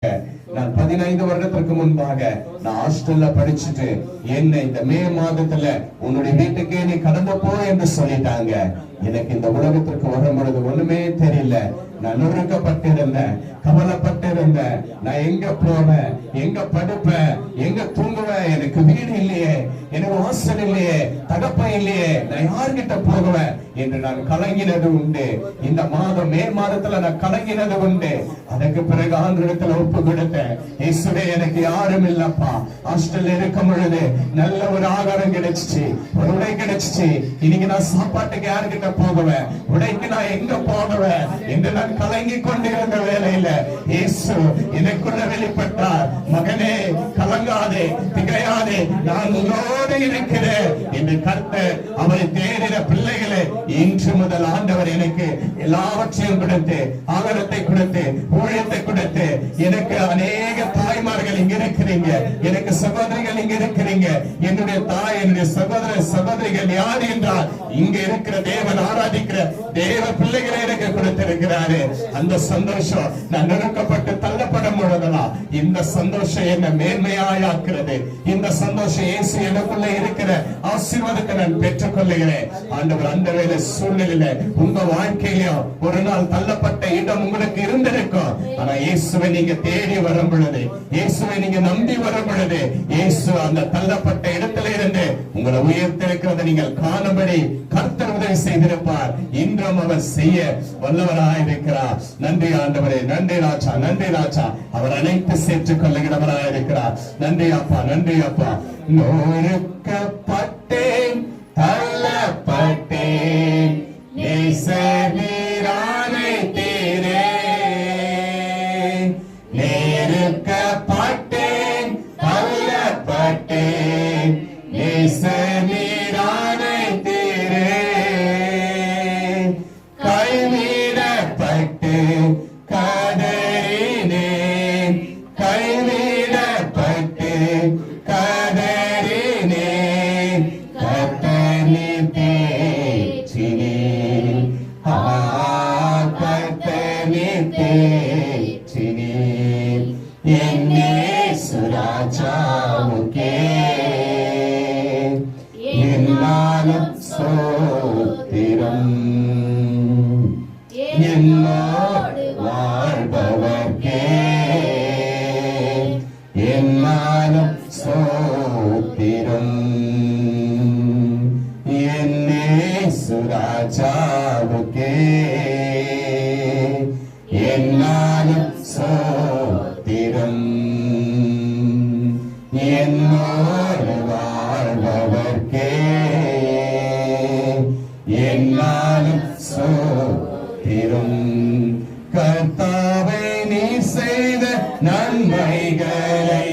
நான் 15 வருடத்திற்கு முன்பாக நான் ஹாஸ்டல்ல படிச்சுட்டு என்ன இந்த மே மாதத்துல உன்னுடைய வீட்டுக்கே நீ கடந்து போ என்று சொல்லிட்டாங்க. எனக்கு இந்த உலகத்திற்கு வரும் பொழுது ஒண்ணுமே தெரியல. நான் நொறுக்கப்பட்டிருந்தேன், கவலைப்பட்டிருந்தேன். நான் எங்க போவேன், எங்க படுப்பேன், எங்க தூங்குவேன்? எனக்கு வீடு இல்லையே, எனக்கு வாசல் இல்லையே, தகப்பன் இல்லையே, நான் யார்கிட்ட போகுவேன் என்று நான் கலங்கினது உண்டு. இந்த மாதம் மே மாதத்துல நான் கலங்கினது உண்டு. அதுக்கு பிறகு ஆண்டவரிடத்துல ஒப்பு கொடுத்தேன். இயேசுவே, எனக்கு யாரும் இல்லப்பா. ஹாஸ்டல்ல இருக்கும் பொழுது நல்ல ஒரு ஆகாரம் கிடைச்சிச்சு, ஒரு உடை கிடைச்சிச்சு. இன்னைக்கு நான் சாப்பாட்டுக்கு யாருக்கிட்ட போகுவேன், உடைக்கு நான் எங்க போகுவேன் என்று நான் கலங்கி கொண்டிருந்த வேலையில இயேசு எனக்குள்ள வெளிப்பட்டார். மகனே, கலங்காதே, திகையாதே, நான் உன்னோடு இருக்கிறேன் என்று கர்த்தர் அவரை தேடின பிள்ளைகளே, இன்று முதல் ஆண்டவர் எனக்கு எல்லாவற்றையும் கொடுத்து, ஆகாரத்தை கொடுத்து, ஊழியத்தை கொடுத்து, எனக்கு அநேக தாய்மார்கள் இங்க இருக்கிறீங்க, எனக்கு சகோதரிகள் இங்க இருக்கிறீங்க. என்னுடைய தாய், என்னுடைய சகோதரிகள் யார் என்றால் இங்க இருக்கிற தேவன் ஆராதிக்கிற தேவ பிள்ளைகளை எனக்கு கொடுத்திருக்கிறாரு. அந்த சந்தோஷம் நான் நெருக்கப்பட்டு தள்ளப்படும் பொழுதெல்லாம் இந்த சந்தோஷம் என்ன மேன்மையாக்குறது. இந்த சந்தோஷம் இயேசு எனக்குள்ள இருக்கிற ஆசீர்வாதத்தை நான் பெற்றுக் கொள்ளுகிறேன். ஆண்டவர் அந்த வேலை சூழ்நிலையில உங்க வாழ்க்கையிலும் ஒரு நாள் தள்ளப்பட்ட இடம் உங்களுக்கு இருந்திருக்கும். ஆனா இயேசுவை நீங்க தேடி வரும் பொழுது, இயேசுவை நீங்க நம்பி வரும் பொழுது, இயேசு அந்த தள்ளப்பட்ட இடத்துல இருந்து உங்களை உயர்த்திருக்கிறத நீங்கள் காணும்படி கர்த்தர் உதவி செய்திருப்பார். இன்றும் அவர் செய்ய வல்லவராயிருக்கிறார். நன்றி ஆண்டவரே, நன்றி ராஜா, நன்றி ராஜா. அவர் அனைத்து சேர்த்துக் கொள்ளுகிறவராயிருக்கிறார். நன்றி அப்பா, நன்றி அப்பா. நொறுக்கப்பட்டேன், தள்ளப்பட்டேன், நேசநீரானை தீரே. நெருக்கப்பட்டேன், தள்ளப்பட்டேன், நேசநீரானை தீரே. கைவிடப்பட்டு கதறினேன், கைவிடப்பட்டு கதறினேன், கர்த்தனை தேற்றினேன், கர்த்தனை தேற்றினேன். என் இயேசு ராஜாவுக்கே என்னாலும் ஸ்தோத்திரம். என்னோடு வாழ்பவர்க்கே என்னாலும் ஸ்தோத்திரம். என் இயேசு ராஜாவுக்கே என்னாலும் ஸ்தோத்திரம். என்னோடு வாழ்பவர்க்கே என்னாலும் ஸ்தோத்திரம். கர்த்தாவே, நீ செய்த நன்மைகளை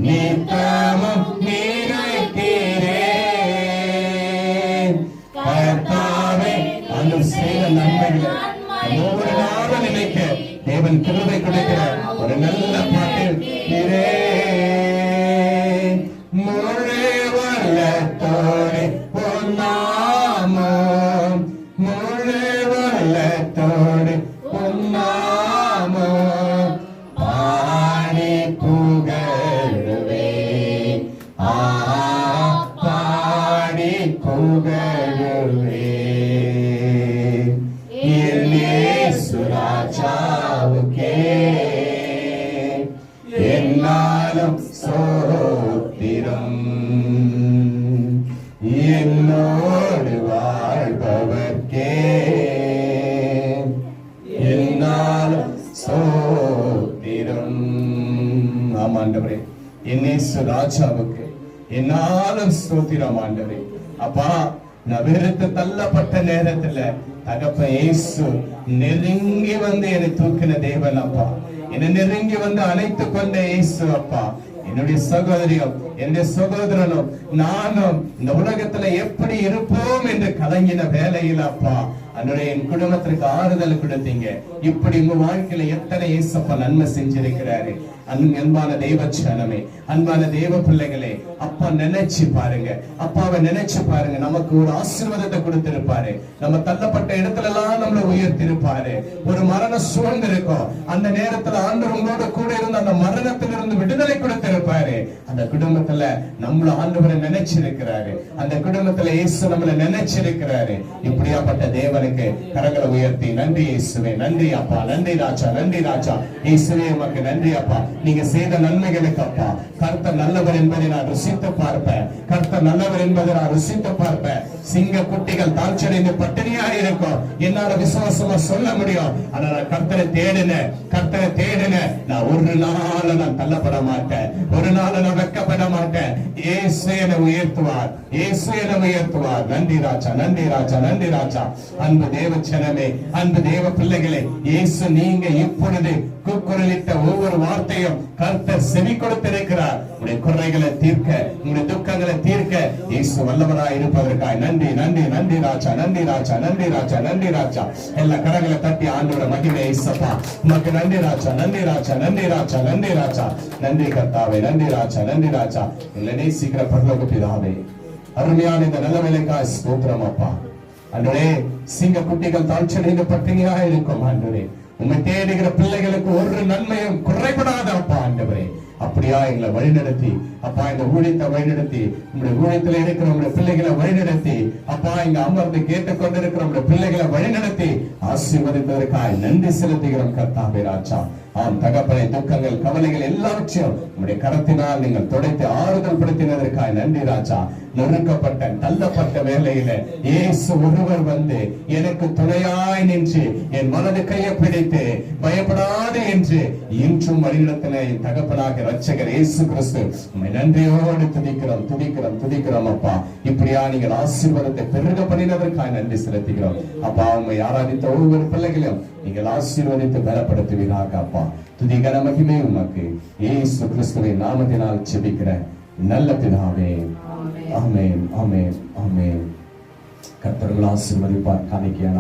நித்தமும் நினைக்கிறேன். கர்த்தாவே, அந்த செய்த நன்மைகளை ஒவ்வொரு நாளும் நினைக்க தேவன் கிருபை கொடுக்கிற ஒரு நல்ல பாட்டில் முழு வல்லத்தோடு பொன்னாமம், முழு வல்லத்தோடு பொன்னாமம் பாடி புகழுவேன், பாடி புகழுவேன். என் இயேசு ராஜாவுக்கே என்னாலும் ஸ்தோத்திரம். என்னோடு வாழ்பவர்க்கே என்னாலும் ஸ்தோத்திரம். ஆமாண்டவரே, என் இயேசு ராஜாவுக்கு என்னாலும் ஸ்தோத்திரம். ஆண்டவரே, அப்பா, நான் வெறுத்து தள்ளப்பட்ட நேரத்துல தகப்பன் இயேசு நெருங்கி வந்து என்னை தூக்கின தேவன் அப்பா. என்னை நெருங்கி வந்து அணைத்துக் கொண்ட இயேசு அப்பா. என்னுடைய சகோதரியும் என்னுடைய சகோதரனும் நானும் இந்த உலகத்துல எப்படி இருப்போம் என்று கலங்கின வேலையில் அப்பா அன்றைய என் குடும்பத்திற்கு ஆறுதல் கொடுத்தீங்க. இப்படி உங்க வாழ்க்கையில எத்தனை ஏசப்பா நன்மை செஞ்சிருக்கிறாரு. அன்பான தெய்வ ஜனமே, அன்பான தெய்வ பிள்ளைகளே, அப்பா நினைச்சு பாருங்க, அப்பாவை நினைச்சு பாருங்க. நமக்கு ஒரு ஆசீர்வாதத்தை கொடுத்திருப்பாரு. நம்ம தள்ளப்பட்ட இடத்துல எல்லாம் நம்மளை உயர்த்திருப்பாரு. ஒரு மரண சூழ்ந்து இருக்கும், அந்த நேரத்துல ஆண்டவர் உங்களோட கூட இருந்து அந்த மரணத்திலிருந்து விடுதலை கொடுத்திருப்பாரு. அந்த குடும்பத்துல நம்மள ஆண்டவரை நினைச்சிருக்கிறாரு. அந்த குடும்பத்துல இயேசு நம்மளை நினைச்சிருக்கிறாரு. இப்படியாப்பட்ட தேவனுக்கு கரங்களை உயர்த்தி நன்றி இயேசுவே, நன்றி அப்பா, நன்றி ராஜா, நன்றி ராஜா. இயேசுவே உமக்கு நன்றி அப்பா. நீங்க செய்த நன்மைகளுக்கு அப்பா, கர்த்தர் நல்லவர் என்பதை நான் ருசித்து பார்ப்பேன். கர்த்தர் நல்லவர் என்பதை நான் ருசித்து பார்ப்பேன். சிங்க குட்டிகள் தாழ்ச்சடைந்து பட்டினியா இருக்கும், என்னால விசுவாசமா சொல்ல முடியும். ஆனா நான் கர்த்தரை தேடின நான் ஒரு நாள் நான் தள்ளப்பட மாட்டேன், ஒரு நாள் நான் வெட்கப்பட மாட்டேன். இயேசு என்னை உயர்த்துவார், இயேசு என்னை உயர்த்துவார். நன்றி ராஜா, நன்றி ராஜா, நன்றி ராஜா. அன்பு தேவ ஜனமே, அன்பு தேவ பிள்ளைகளே, இயேசு நீங்க இப்பொழுது கூக்குரலிட்ட ஒவ்வொரு வார்த்தையும் கர்த்தர் செவி கொடுத்திருக்கிறார். உங்களுடைய குறைகளை தீர்க்க, உங்களுடைய துக்கங்களை தீர்க்க இயேசு வல்லவராய் இருப்பதற்காக நன்றி, நன்றி, நன்றி ராஜா, நன்றி ராஜா, நன்றி ராஜா, நன்றி ராஜா. எல்லா கரங்களை தட்டி ஆண்டவர மகிமை இயேசப்பா உமக்கு நன்றி ராஜா, நன்றி ராஜா, நன்றி ராஜா, நன்றி ராஜா, நன்றி கர்த்தாவே, நன்றி ராஜா, நன்றி ராஜா. இல்லனே சீக்கிர பரலோக பிதாவே, அருமையான இந்த நல்ல வேலைக்காக ஸ்தோத்திரம் அப்பா. ஆண்டவரே, சிங்க குட்டிகள் தாழ்ச்சடைந்து பட்டினியா இருக்கும் ஆண்டவரே, உம்மை தேடுகிற பிள்ளைகளுக்கு ஒரு நன்மையும் குறைபடாத அப்பா ஆண்டவரே. அப்படியா எங்களை வழிநடத்தி அப்பா, இந்த ஊழியத்தை வழிநடத்தி, உங்களுடைய ஊழியத்தில் இருக்கிற உங்களுடைய பிள்ளைகளை வழிநடத்தி அப்பா, இங்க அமர்ந்து கேட்டுக்கொண்டிருக்கிற உங்களுடைய பிள்ளைகளை வழிநடத்தி ஆசீர்வதிப்பதற்காக நன்றி செலுத்துகிறோம் கர்த்தாவே ராஜா. ஆம் தகப்பனை, துக்கங்கள் கவலைகள் எல்லாவற்றையும் உங்களுடைய கரத்தினால் நீங்கள் துடைத்து ஆறுதல் படுத்தினதற்காக நன்றி ராஜா. நொறுக்கப்பட்ட தள்ளப்பட்ட வேலையில இயேசு ஒருவர் வந்து எனக்கு துணையாய் நின்று என் மனது கையை பிடித்து பயப்படாது என்று இன்றும் வழிநடத்தின என் தகப்பனாக ரட்சகர் இயேசு கிறிஸ்து உம்மை நன்றியோடு துதிக்கிறோம், துதிக்கிறோம், துதிக்கிறோம் அப்பா. இப்படியா நீங்கள் ஆசீர்வாதத்தை பெருக பண்ணினதற்காக நன்றி செலுத்துகிறோம் அப்பா. உம்மை ஆராதித்த ஒவ்வொரு பிள்ளைகளையும் நீங்கள் ஆசீர்வதித்து பலப்படுத்துவீராக அப்பா. துதிகர மகிமை உமக்கு இயேசு கிறிஸ்துவின் நாமத்தினால் ஜெபிக்கிறேன் நல்ல பிதாவே. ஆமென், ஆமென், ஆமென். கர்த்தர் ஆசீர்வதிப்பார். காணிக்கையான